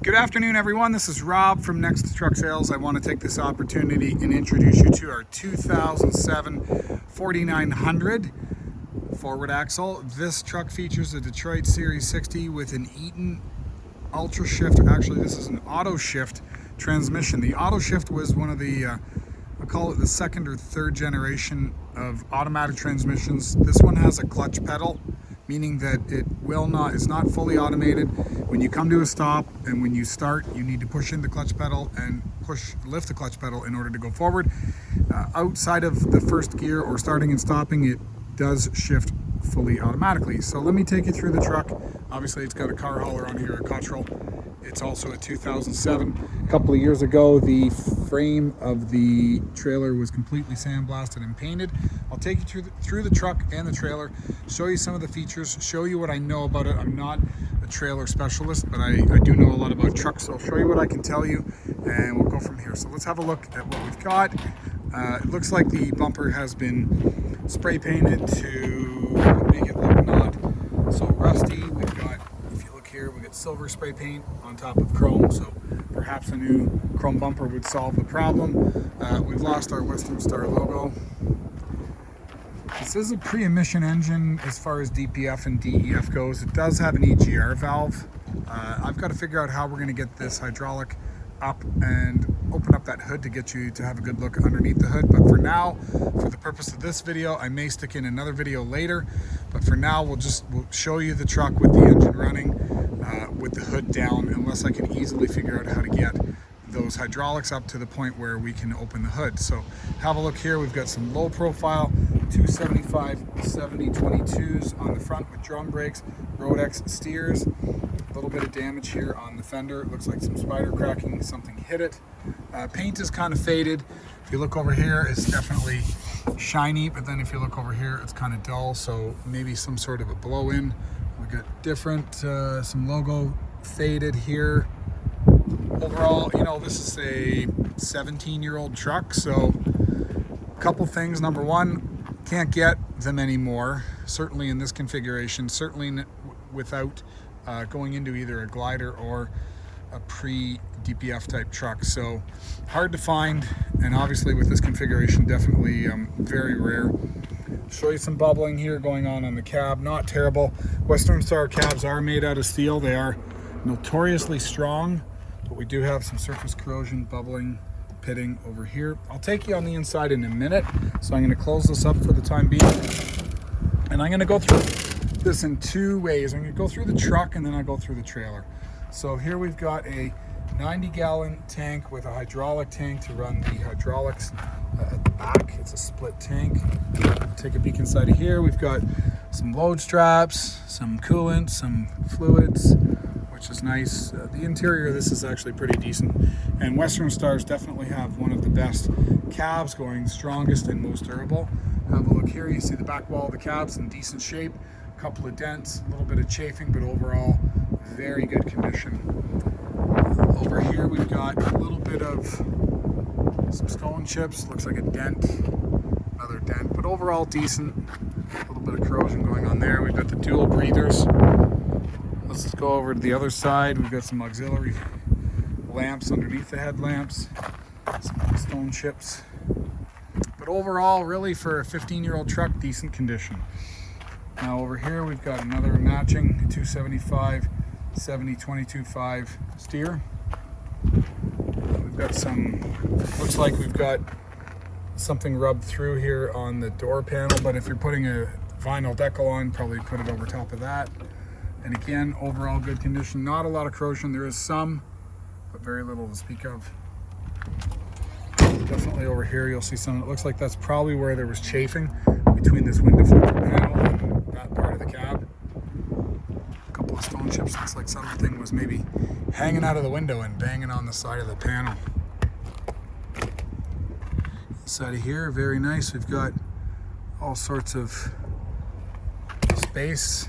Good afternoon, everyone. This is Rob from Next Truck Sales. I want to take this opportunity and introduce you to our 2007 4900 forward axle. This truck features a Detroit Series 60 with an Eaton AutoShift. Actually, this is an AutoShift transmission. The AutoShift was one of the, I call it the second or third generation of automatic transmissions. This one has a clutch pedal, meaning that it's not fully automated. When you come to a stop and when you start, you need to push in the clutch pedal and lift the clutch pedal in order to go forward. Outside of the first gear or starting and stopping, it does shift fully automatically. So let me take you through the truck. Obviously it's got a car hauler on here, a Cottrell. It's also a 2007. A couple of years ago, the frame of the trailer was completely sandblasted and painted. I'll take you through the truck and the trailer, show you some of the features, show you what I know about it. I'm not a trailer specialist, but I do know a lot about trucks, so I'll show you what I can tell you, and we'll go from here. So let's have a look at what we've got. It looks like the bumper has been spray painted to make it look not so rusty. We've got, if you look here, we got silver spray paint on top of chrome, so perhaps a new chrome bumper would solve the problem. We've lost our Western Star logo. This is a pre-emission engine as far as DPF and DEF goes. It does have an EGR valve. I've got to figure out how we're going to get this hydraulic up and open up that hood to get you to have a good look underneath the hood. But for now, for the purpose of this video, I may stick in another video later. But for now, we'll show you the truck with the engine running, with the hood down, unless I can easily figure out how to get those hydraulics up to the point where we can open the hood. So have a look here. We've got some low profile 275 7022s on the front with drum brakes, Rodex steers. A little bit of damage here on the fender. It looks like some spider cracking, something hit it. Paint is kind of faded. If you look over here, it's definitely shiny, but then if you look over here, it's kind of dull, so maybe some sort of a blow-in. We got different, some logo faded here. Overall, you know, this is a 17-year-old truck, so a couple things. Number one, can't get them anymore, certainly in this configuration, certainly without going into either a glider or a pre-DPF type truck. So hard to find, and obviously with this configuration, definitely very rare. Show you some bubbling here going on the cab. Not terrible. Western Star cabs are made out of steel. They are notoriously strong, but we do have some surface corrosion, bubbling, pitting over here. I'll take you on the inside in a minute, so I'm going to close this up for the time being, and I'm going to go through this in two ways. I'm going to go through the truck and then I'll go through the trailer. So here we've got a 90-gallon tank with a hydraulic tank to run the hydraulics at the back. It's a split tank. Take a peek inside of here. We've got some load straps, some coolant, some fluids, which is nice. The interior of this is actually pretty decent, and Western Stars definitely have one of the best cabs going, strongest and most durable. Have a look here. You see the back wall of the cab's in decent shape. A couple of dents, a little bit of chafing, but overall very good condition. Over here we've got a little bit of some stone chips. Looks like a dent, another dent, but overall decent. A little bit of corrosion going on there. We've got the dual breathers. Let's go over to the other side. We've got some auxiliary lamps underneath the headlamps, some stone chips. But overall, really for a 15-year-old truck, decent condition. Now over here, we've got another matching 275 70-22.5 steer. We've got some, looks like we've got something rubbed through here on the door panel, but if you're putting a vinyl decal on, probably put it over top of that. And again, overall good condition. Not a lot of corrosion. There is some, but very little to speak of. Definitely over here, you'll see some. It looks like that's probably where there was chafing between this window filter panel and that part of the cab. A couple of stone chips. Looks like something was maybe hanging out of the window and banging on the side of the panel. Inside of here, very nice. We've got all sorts of space.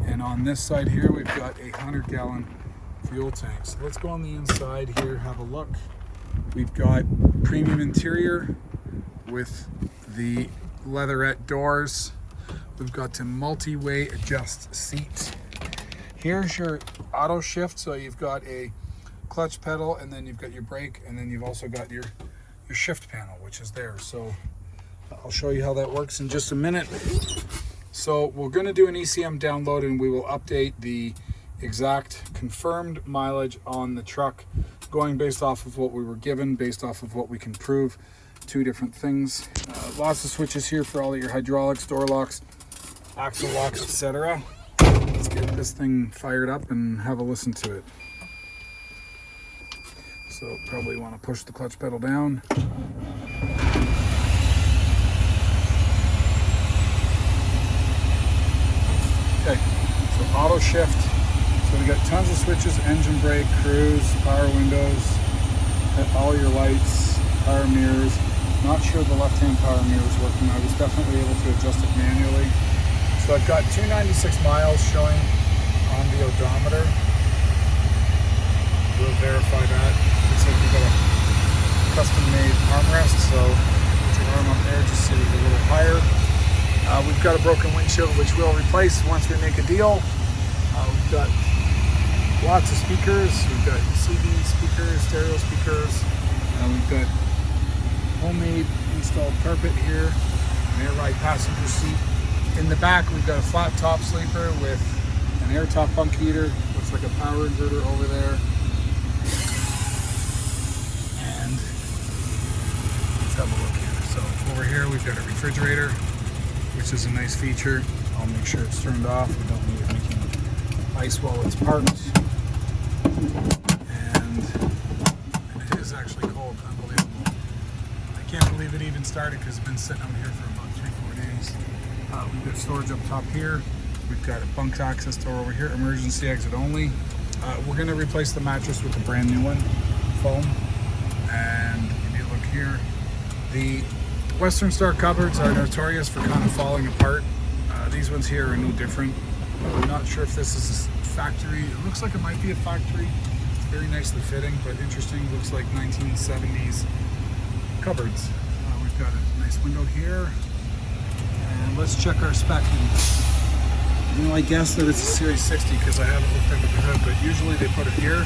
And on this side here, we've got a 100-gallon fuel tank. So let's go on the inside here, have a look. We've got premium interior with the leatherette doors. We've got a multi-way adjust seat. Here's your auto shift, so you've got a clutch pedal, and then you've got your brake, and then you've also got your shift panel, which is there. So I'll show you how that works in just a minute. So we're going to do an ECM download, and we will update the exact confirmed mileage on the truck, going based off of what we were given, based off of what we can prove. Two different things. Lots of switches here for all of your hydraulics, door locks, axle locks, etc. Let's get this thing fired up and have a listen to it. So probably want to push the clutch pedal down. Okay, so auto shift. So we got tons of switches: engine brake, cruise, power windows, all your lights, power mirrors. Not sure the left-hand power mirror is working. I was definitely able to adjust it manually. So I've got 296 miles showing on the odometer. We'll verify that. Looks like we've got a custom-made armrest, so put your arm up there just so you get a little higher. We've got a broken windshield, which we'll replace once we make a deal. We've got lots of speakers. We've got CD speakers, stereo speakers. We've got homemade installed carpet here, an air ride passenger seat. In the back, we've got a flat top sleeper with an air top bunk heater. Looks like a power inverter over there. And let's have a look here. So over here, we've got a refrigerator, which is a nice feature. I'll make sure it's turned off. We don't need it making ice while it's parked. And it is actually cold, unbelievable. I can't believe it even started because it's been sitting out here for about 3-4 days. We've got storage up top here. We've got a bunk access door over here, emergency exit only. We're going to replace the mattress with a brand new one, foam. And if you look here, the Western Star cupboards are notorious for kind of falling apart. These ones here are no different. I'm not sure if this is a factory. It looks like it might be a factory. It's very nicely fitting, but interesting. Looks like 1970s cupboards. We've got a nice window here. And let's check our spec. I guess that it's a Series 60 because I haven't looked under the hood, but usually they put it here.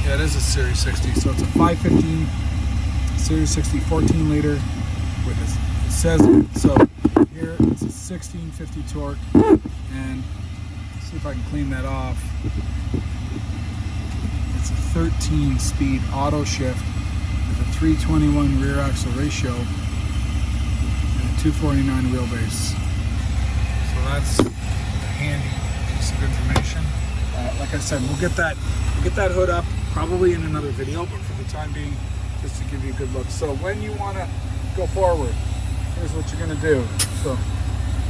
Yeah, it is a Series 60. So it's a 515 Series 60 14 liter with it says so here it's a 1650 torque, and see if I can clean that off. It's a 13 speed auto shift with a 321 rear axle ratio and a 249 wheelbase. So that's a handy piece of information. Like I said, we'll get that hood up probably in another video, but for the time being, just to give you a good look. So when you want to go forward, here's what you're going to do. So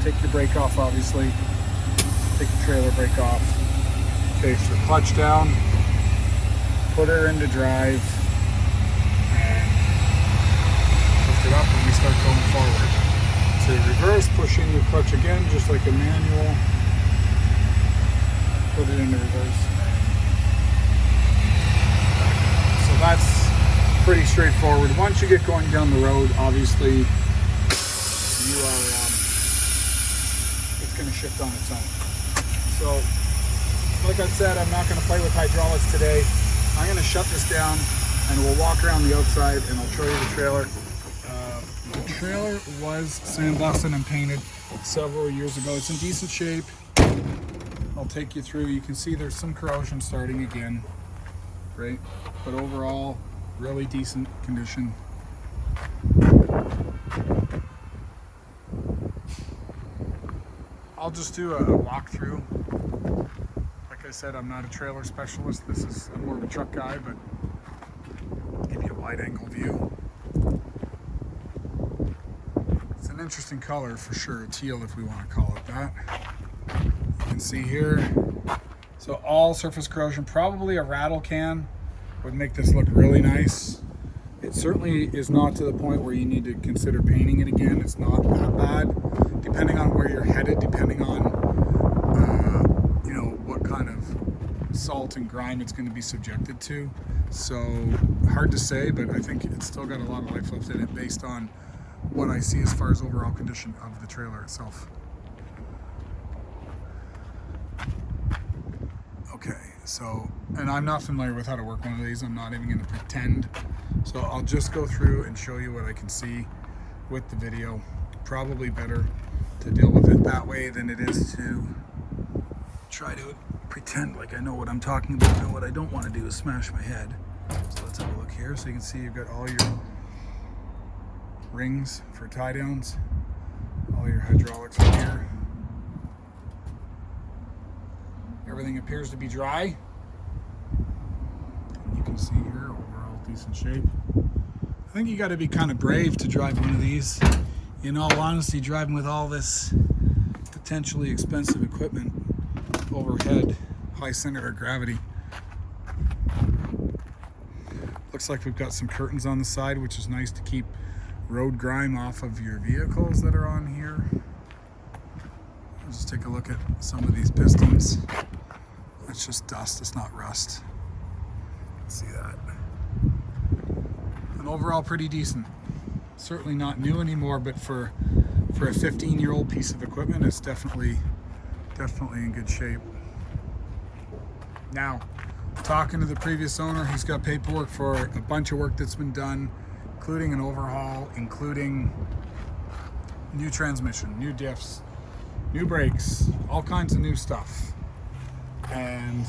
take your brake off, obviously. Take the trailer brake off. Okay, so clutch down, put her into drive, and lift it up and we start going forward. So reverse, push in your clutch again, just like a manual. Put it into reverse. So that's pretty straightforward. Once you get going down the road, obviously, it's going to shift on its own. So, like I said, I'm not going to play with hydraulics today. I'm going to shut this down and we'll walk around the outside and I'll show you the trailer. The trailer was sandblasted and painted several years ago. It's in decent shape. I'll take you through. You can see there's some corrosion starting again, right? But overall, really decent condition. I'll just do a walkthrough. Like I said, I'm not a trailer specialist. This is I'm more of a truck guy, but I'll give you a wide angle view. It's an interesting color for sure, teal if we want to call it that. You can see here, so all surface corrosion, probably a rattle can would make this look really nice. It certainly is not to the point where you need to consider painting it again. It's not that bad, depending on where you're headed, depending on what kind of salt and grime it's going to be subjected to. So hard to say, but I think it's still got a lot of life left in it based on what I see as far as overall condition of the trailer itself. Okay, So, and I'm not familiar with how to work one of these. I'm not even going to pretend. So I'll just go through and show you what I can see with the video. Probably better to deal with it that way than it is to try to pretend like I know what I'm talking about. And what I don't want to do is smash my head. So let's have a look here. So you can see you've got all your rings for tie downs, all your hydraulics are here. Everything appears to be dry. You can see here, overall decent shape. I think you got to be kind of brave to drive one of these. In all honesty, driving with all this potentially expensive equipment overhead, high center of gravity. Looks like we've got some curtains on the side, which is nice to keep road grime off of your vehicles that are on here. Let's just take a look at some of these pistons. That's just dust, it's not rust. See that? And overall pretty decent. Certainly not new anymore, but for a 15-year-old piece of equipment, it's definitely in good shape. Now, talking to the previous owner, he's got paperwork for a bunch of work that's been done, including an overhaul, including new transmission, new diffs, new brakes, all kinds of new stuff. And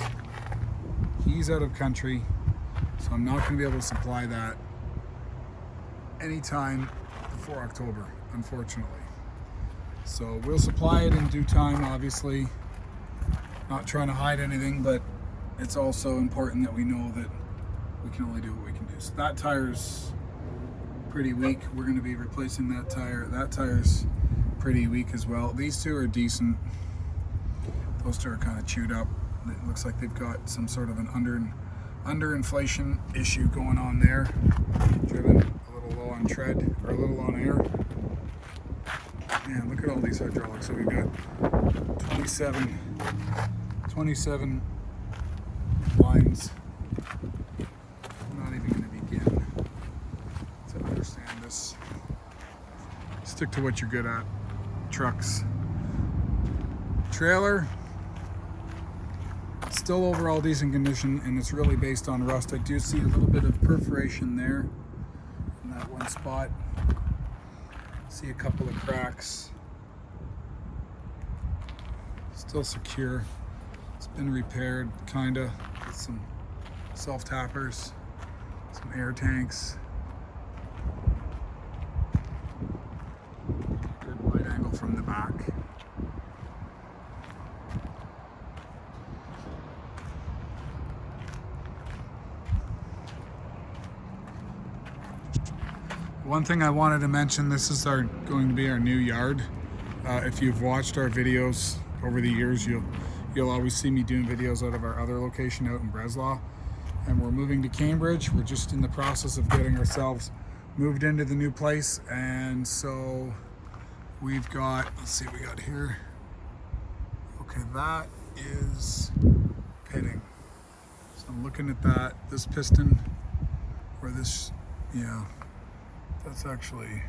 he's out of country, so I'm not going to be able to supply that anytime before October, unfortunately. So we'll supply it in due time, obviously. Not trying to hide anything, but it's also important that we know that we can only do what we can do. So that tire's pretty weak. We're going to be replacing that tire. That tire's pretty weak as well. These two are decent. Those two are kind of chewed up. It looks like they've got some sort of an underinflation issue going on there. Driven a little low on tread, or a little on air. Man, look at all these hydraulics. So we've got 27 lines. I'm not even going to begin to understand this. Stick to what you're good at. Trucks. Trailer. Still overall decent condition, and it's really based on rust. I do see a little bit of perforation there in that one spot. See a couple of cracks. Still secure. It's been repaired, kinda, with some self-tappers, some air tanks. Good wide angle from the back. One thing I wanted to mention, this is going to be our new yard. If you've watched our videos over the years, you'll always see me doing videos out of our other location out in Breslau. And we're moving to Cambridge. We're just in the process of getting ourselves moved into the new place. And so we've got, let's see what we got here. Okay, that is pitting. So I'm looking at that, this piston, or this, yeah. That's actually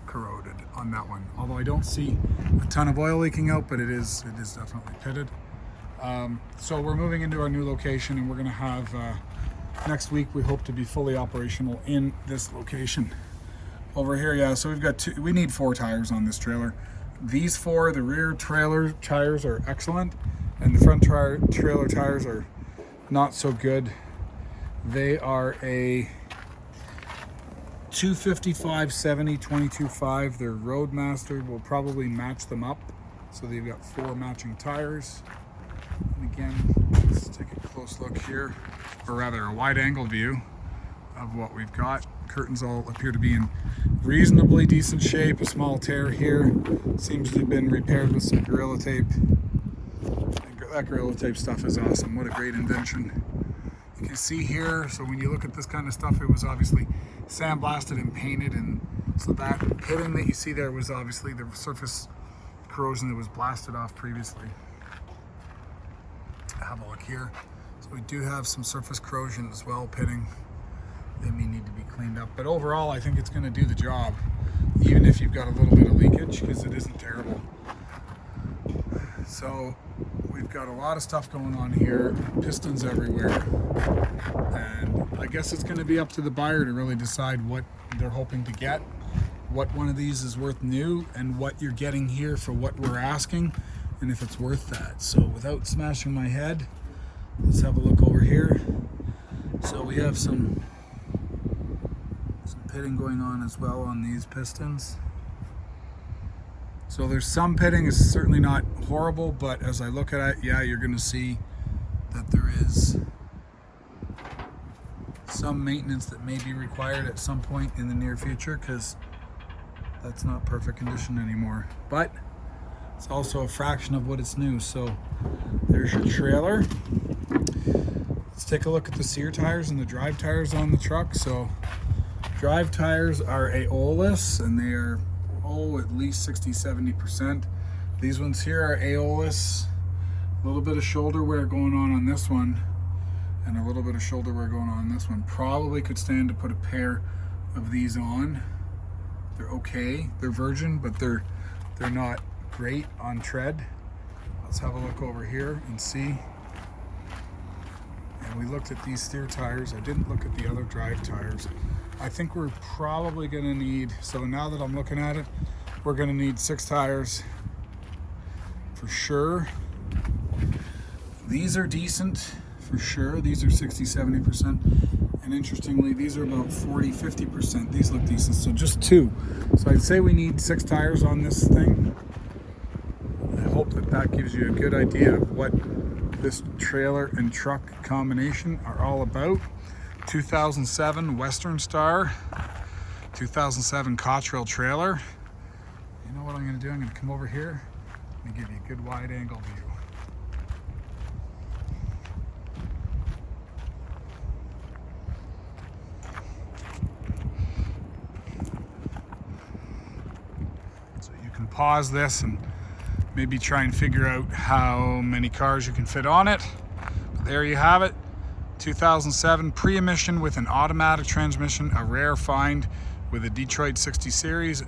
corroded on that one. Although I don't see a ton of oil leaking out, but it is definitely pitted. So we're moving into our new location, and we're going to have next week we hope to be fully operational in this location. Over here, yeah. So we've got we need 4 tires on this trailer. These 4, the rear trailer tires are excellent, and the front trailer tires are not so good. They are a 255/70 22.5. They're Roadmaster. We'll probably match them up, so they've got 4 matching tires. And again, let's take a close look here, or rather a wide angle view of what we've got. Curtains all appear to be in reasonably decent shape. A small tear here seems to have been repaired with some Gorilla Tape. That Gorilla Tape stuff is awesome. What a great invention. You can see here, so when you look at this kind of stuff, it was obviously sandblasted and painted, and so that pitting that you see there was obviously the surface corrosion that was blasted off previously. Have a look here. So we do have some surface corrosion as well, pitting. They may need to be cleaned up, but overall I think it's going to do the job, even if you've got a little bit of leakage, because it isn't terrible. So we've got a lot of stuff going on here, pistons everywhere, and I guess it's going to be up to the buyer to really decide what they're hoping to get, what one of these is worth new, and what you're getting here for what we're asking, and if it's worth that. So without smashing my head, let's have a look over here. So we have some pitting going on as well on these pistons. So there's some pitting, is certainly not horrible, but as I look at it, yeah, you're going to see that there is some maintenance that may be required at some point in the near future, because that's not perfect condition anymore. But it's also a fraction of what it's new. So there's your trailer. Let's take a look at the sear tires and the drive tires on the truck. So drive tires are AOLIS, and they are at least 60-70%. These ones here are AOLIS. A little bit of shoulder wear going on this one, and a little bit of shoulder wear going on this one. Probably could stand to put a pair of these on. They're okay. They're virgin, but they're not great on tread. Let's have a look over here and see. And we looked at these steer tires. I didn't look at the other drive tires. I think we're probably going to need, so now that I'm looking at it, we're going to need 6 tires for sure. These are decent for sure. These are 60-70%. And interestingly, these are about 40-50%. These look decent, so just 2. So I'd say we need 6 tires on this thing. I hope that gives you a good idea of what this trailer and truck combination are all about. 2007 Western Star, 2007 Cottrell trailer. You know what I'm going to do? I'm going to come over here and give you a good wide angle view. So you can pause this and maybe try and figure out how many cars you can fit on it. But there you have it. 2007 pre-emission with an automatic transmission, a rare find with a Detroit 60 series.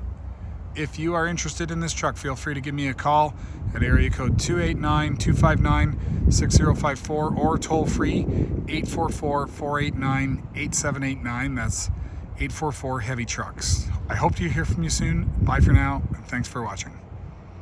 If you are interested in this truck, feel free to give me a call at area code 289-259-6054 or toll free 844-489-8789. That's 844 Heavy Trucks. I hope to hear from you soon. Bye for now, and thanks for watching.